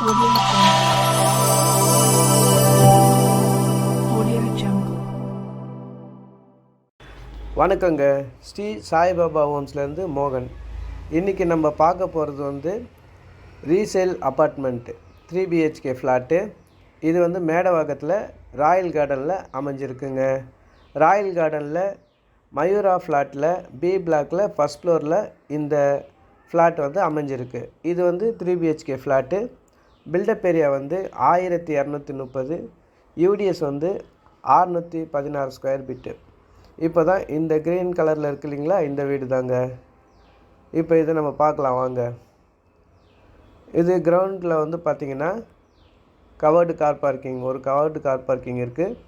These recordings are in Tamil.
Audio Jungle. வணக்கங்க. ஸ்ரீ சாய்பாபா ஹோம்ஸ்லேருந்து மோகன். இன்றைக்கி நம்ம பார்க்க போகிறது வந்து ரீசேல் அப்பார்ட்மெண்ட்டு 3 BHK ஃப்ளாட்டு. இது வந்து மேடவாக்கத்தில் ராயல் கார்டனில் அமைஞ்சிருக்குங்க. ராயல் கார்டனில் மயூரா ஃப்ளாட்டில் பி பிளாக்கில் ஃபஸ்ட் ஃப்ளோரில் இந்த ஃப்ளாட் வந்து அமைஞ்சிருக்கு. இது வந்து 3 BHK ஃப்ளாட்டு. பில்டப் ஏரியா வந்து 1230, யூடிஎஸ் வந்து 616 ஸ்கொயர் ஃபீட்டு. இப்போ தான் இந்த க்ரீன் கலரில் இருக்கு இல்லைங்களா, இந்த வீடு தாங்க. இப்போ இதை நம்ம பார்க்கலாம் வாங்க. இது கிரவுண்டில் வந்து பார்த்திங்கன்னா கவர்டு கார் பார்க்கிங், ஒரு கவர்டு கார் பார்க்கிங் இருக்குது.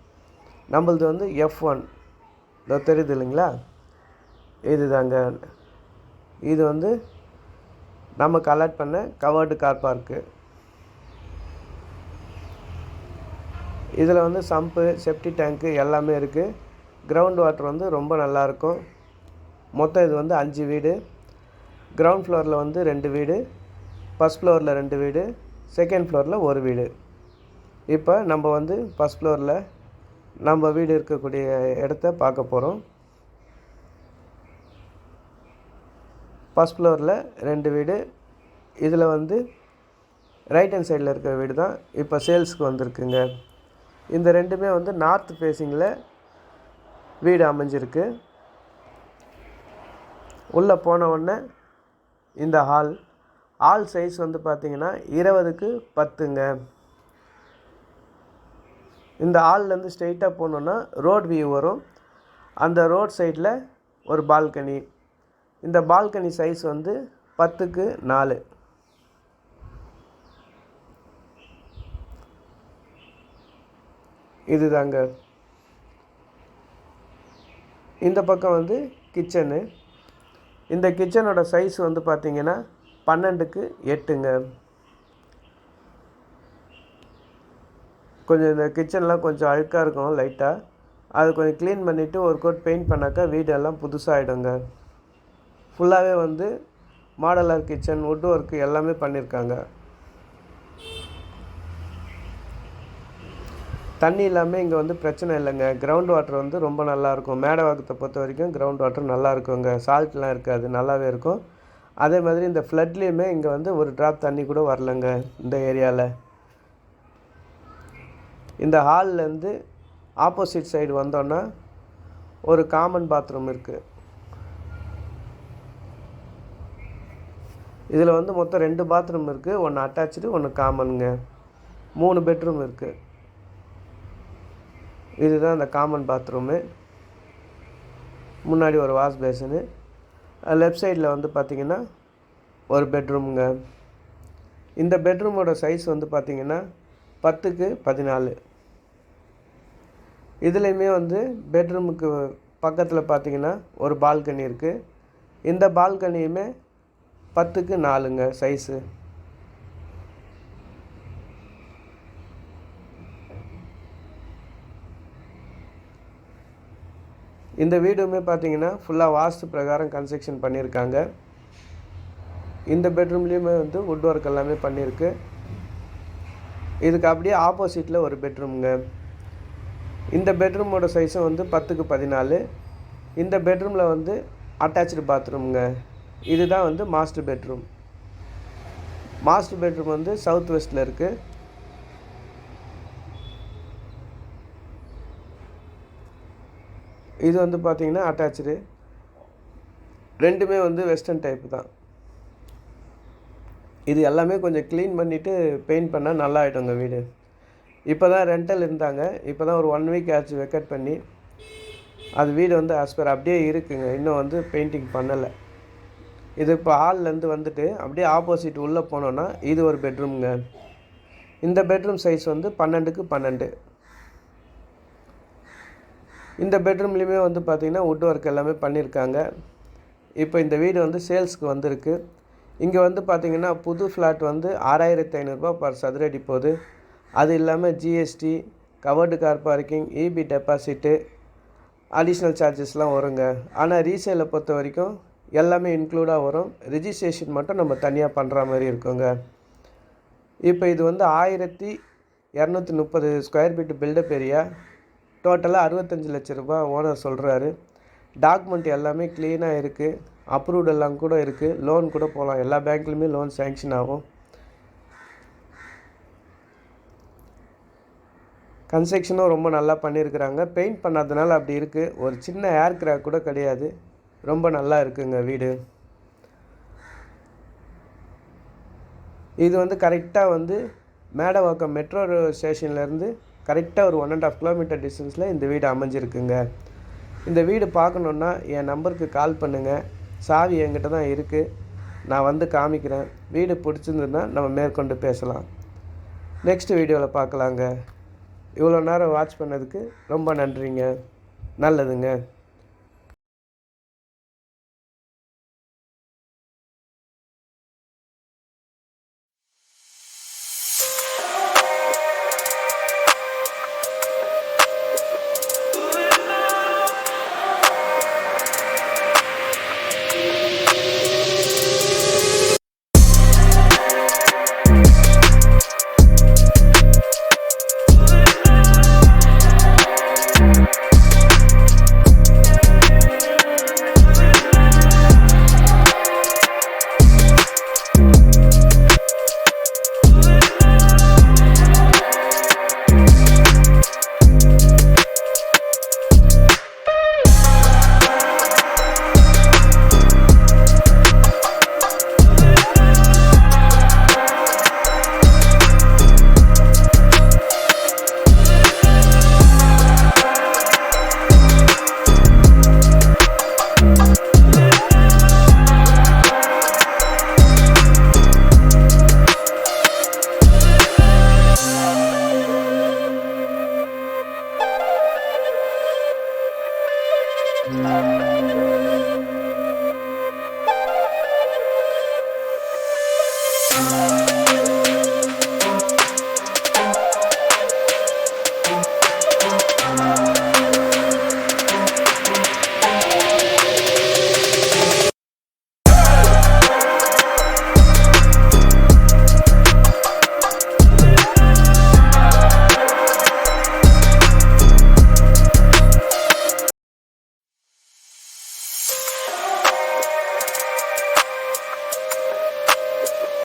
நம்மளது வந்து F1 இதோ தெரியுது இல்லைங்களா, இது தாங்க. இது வந்து நமக்கு அலாட் பண்ண கவர்டு கார் பார்க்கு. இதில் வந்து சம்பு, செப்டி டேங்க்கு எல்லாமே இருக்குது. கிரவுண்ட் வாட்டர் வந்து ரொம்ப நல்லாயிருக்கும். மொத்தம் இது வந்து 5 வீடு. கிரவுண்ட் ஃப்ளோரில் வந்து 2 வீடு, ஃபஸ்ட் ஃப்ளோரில் 2 வீடு, செகண்ட் ஃப்ளோரில் ஒரு வீடு. இப்போ நம்ம வந்து ஃபஸ்ட் ஃப்ளோரில் நம்ம வீடு இருக்கக்கூடிய இடத்த பார்க்க போகிறோம். ஃபஸ்ட் ஃப்ளோரில் 2 வீடு. இதில் வந்து ரைட் ஹேண்ட் சைடில் இருக்கிற வீடு தான் இப்போ சேல்ஸுக்கு வந்திருக்குங்க. இந்த ரெண்டுமே வந்து நார்த் ஃபேஸிங்கில் வீடு அமைஞ்சிருக்கு. உள்ளே போன உடனே இந்த ஹால் சைஸ் வந்து பார்த்திங்கன்னா 20க்கு 10ங்க. இந்த ஹால்லேருந்து ஸ்ட்ரெயிட்டாக போனோன்னா ரோட் வியூ வரும். அந்த ரோட் சைடில் ஒரு பால்கனி. இந்த பால்கனி சைஸ் வந்து 10க்கு 4. இது தாங்க. இந்த பக்கம் வந்து கிச்சனு. இந்த கிச்சனோட சைஸ் வந்து பார்த்திங்கன்னா 12க்கு 8ங்க. கொஞ்சம் இந்த கிச்சன்லாம் கொஞ்சம் அழுக்காக இருக்கும் லைட்டாக. அது கொஞ்சம் க்ளீன் பண்ணிவிட்டு ஒரு கோட் பெயிண்ட் பண்ணாக்கா வீடெல்லாம் புதுசாகிடுங்க. ஃபுல்லாகவே வந்து மாடலர் கிச்சன், வுட் ஒர்க்கு எல்லாமே பண்ணியிருக்காங்க. தண்ணி இல்லாமல் இங்கே வந்து பிரச்சனை இல்லைங்க. கிரவுண்ட் வாட்டர் வந்து ரொம்ப நல்லாயிருக்கும். மேடவாக்கத்தை பொறுத்த வரைக்கும் கிரவுண்ட் வாட்டர் நல்லா இருக்குங்க. சால்ட்லாம் இருக்காது, நல்லாவே இருக்கும். அதே மாதிரி இந்த ஃப்ளட்லேயுமே இங்கே வந்து ஒரு ட்ராப் தண்ணி கூட வரலங்க இந்த ஏரியாவில். இந்த ஹால்லேருந்து ஆப்போசிட் சைடு வந்தோன்னா ஒரு காமன் பாத்ரூம் இருக்குது. இதில் வந்து மொத்தம் 2 பாத்ரூம் இருக்குது. ஒன்று அட்டாச்சு, ஒன்று காமனுங்க. 3 பெட்ரூம் இருக்குது. இதுதான் அந்த காமன் பாத்ரூமு. முன்னாடி ஒரு வாஷ் பேஷனு. லெஃப்ட் சைடில் வந்து பார்த்திங்கன்னா ஒரு பெட்ரூமுங்க. இந்த பெட்ரூமோட சைஸ் வந்து பார்த்திங்கன்னா 10க்கு 14. இதுலேயுமே வந்து பெட்ரூமுக்கு பக்கத்தில் பார்த்திங்கன்னா ஒரு பால்கனி இருக்குது. இந்த பால்கனியுமே 10க்கு 4ங்க சைஸு. இந்த வீடுமே பார்த்திங்கன்னா ஃபுல்லாக வாஸ்து பிரகாரம் கன்ஸ்ட்ரக்ஷன் பண்ணியிருக்காங்க. இந்த பெட்ரூம்லேயுமே வந்து வுட் ஒர்க் எல்லாமே பண்ணியிருக்கு. இதுக்கு அப்படியே ஆப்போசிட்டில் ஒரு பெட்ரூமுங்க. இந்த பெட்ரூமோட சைஸும் வந்து 10க்கு 14. இந்த பெட்ரூமில் வந்து அட்டாச்சு பாத்ரூமுங்க. இதுதான் வந்து மாஸ்டர் பெட்ரூம். மாஸ்டர் பெட்ரூம் வந்து சவுத் வெஸ்ட்டில் இருக்குது. இது வந்து பார்த்திங்கன்னா அட்டாச்சு. ரெண்டுமே வந்து வெஸ்டர்ன் டைப்பு தான். இது எல்லாமே கொஞ்சம் க்ளீன் பண்ணிவிட்டு பெயிண்ட் பண்ணால் நல்லா ஆகிடுங்க வீடு. இப்போ தான் ரெண்டல் இருந்தாங்க. இப்போ தான் ஒரு 1 வீக் ஆச்சு வெக்கேட் பண்ணி. அது வீடு வந்து ஆஸ்பர் அப்படியே இருக்குங்க. இன்னும் வந்து பெயிண்டிங் பண்ணலை. இது இப்போ ஹால்லேருந்து வந்துட்டு அப்படியே ஆப்போசிட் உள்ளே போனோன்னா இது ஒரு பெட்ரூம்ங்க. இந்த பெட்ரூம் சைஸ் வந்து 12க்கு 12. இந்த பெட்ரூம்லேயுமே வந்து பார்த்திங்கன்னா வுட் ஒர்க் எல்லாமே பண்ணியிருக்காங்க. இப்போ இந்த வீடு வந்து சேல்ஸுக்கு வந்திருக்கு. இங்கே வந்து பார்த்திங்கன்னா புது ஃப்ளாட் வந்து 6500 பர் சதுரடி போகுது. அது இல்லாமல் GST, covered car parking, EB deposit, additional சார்ஜஸ்லாம் வருங்க. ஆனால் ரீசேலை பொறுத்த வரைக்கும் எல்லாமே இன்க்ளூடாக வரும். ரிஜிஸ்ட்ரேஷன் மட்டும் நம்ம தனியாக பண்ணுற மாதிரி இருக்குங்க. இப்போ இது வந்து 1230 ஸ்கொயர் ஃபீட் பில்டப் ஏரியா. டோட்டலாக 65 லட்ச ரூபா ஓனர் சொல்கிறாரு. டாக்குமெண்ட் எல்லாமே க்ளீனாக இருக்குது. அப்ரூவ்ட் எல்லாம் கூட இருக்குது. லோன் கூட போகலாம். எல்லா பேங்க்லேயுமே லோன் சேங்ஷன் ஆகும். கன்ஸ்ட்ரக்ஷனும் ரொம்ப நல்லா பண்ணியிருக்கிறாங்க. பெயிண்ட் பண்ணாதனால அப்படி இருக்குது. ஒரு சின்ன ஏர் கிராக் கூட கிடையாது. ரொம்ப நல்லா இருக்குங்க வீடு. இது வந்து கரெக்டாக வந்து மேடவாக்கம் மெட்ரோ ஸ்டேஷன்லேருந்து கரெக்டாக ஒரு 1.5 கிலோமீட்டர் டிஸ்டன்ஸில் இந்த வீடு அமைஞ்சிருக்குங்க. இந்த வீடு பார்க்கணுன்னா என் நம்பருக்கு கால் பண்ணுங்கள். சாவி என்கிட்ட தான் இருக்குது. நான் வந்து காமிக்கிறேன். வீடு பிடிச்சிருந்ததுன்னா நம்ம மேற்கொண்டு பேசலாம். நெக்ஸ்ட் வீடியோவில் பார்க்கலாங்க. இவ்வளோ நேரம் வாட்ச் பண்ணதுக்கு ரொம்ப நன்றிங்க. நல்லதுங்க.